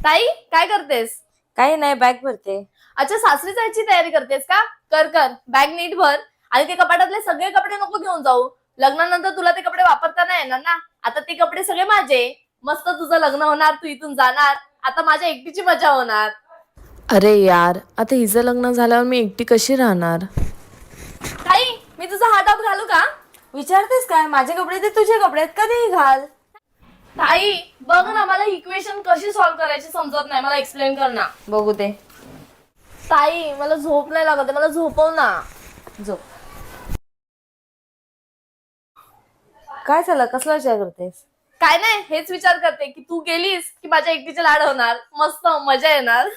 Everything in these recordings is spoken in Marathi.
ताई काय करतेस? काही नाही, बॅग भरते. अच्छा, सासरी जायची तयारी करतेस का? कर कर, बॅग नीट भर. आणि ते कपाटातले सगळे कपडे नको घेऊन जाऊ. लग्नानंतर तुला ते कपडे वापरता नाही येणार ना. आता ते कपडे सगळे माझे. मस्त तुझं लग्न होणार, तू इथून जाणार. आता माझ्या एकटीची मजा होणार. अरे यार, आता हिचं लग्न झाल्यावर मी एकटी कशी राहणार? ताई, मी तुझा हात आत घालू का? विचारतेस काय? माझे कपडे ते तुझे कपडे आहेत, कधीही घाल. ताई बघ ना, मला इक्वेशन कशी सॉल्व्ह करायची समजत नाही. मला एक्सप्लेन कर ना. बघू दे. ताई मला झोप नाही लागत, मला झोपव ना. झोप. काय झालं? कसला विचार करतेस? काय नाही, हेच विचार करते की तू गेलीस की माझ्या एकटीचे लाड होणार, मस्त मजा येणार.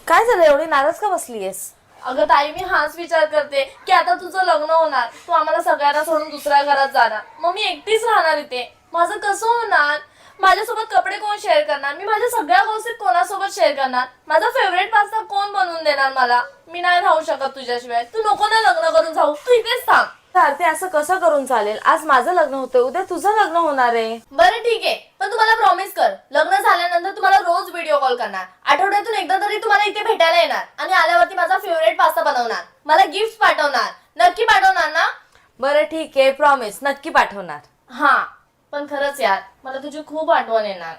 काय झालं? एवढी नाराज का बसलीयस? अगं ताई, मी हाच विचार करते की आता तुझं लग्न होणार, तू आम्हाला सगळ्यांना सोडून दुसऱ्या घरात जाणार, मग मी एकटीच राहणार इथे. माझं कसं होणार? माझ्यासोबत कपडे कोण शेअर करणार? मी माझ्या सगळ्या गोष्टी कोणासोबत शेअर करणार? माझा फेवरेट पास्ता कोण बनवून देणार मला? मी नाही राहू शकत तुझ्याशिवाय. तू नको ना लग्न करून जाऊ, तू इथेच थांब. ते असं कसं करून चालेल? आज माझं लग्न होतं, उद्या तुझं लग्न होणार आहे. बरं ठीक आहे, पण तुम्हाला प्रॉमिस कर, लग्न झाल्यानंतर तुम्हाला रोज व्हिडिओ कॉल करणार, आठवड्यातून एकदा तरी तुम्हाला इथे भेटायला येणार, आणि आल्यावरती माझा फेवरेट पास्ता बनवणार, मला गिफ्ट पाठवणार. नक्की पाठवणार ना? बरं ठीक आहे, प्रॉमिस, नक्की पाठवणार. हा, पण खरंच यार, मला तुझी खूप आठवण येणार.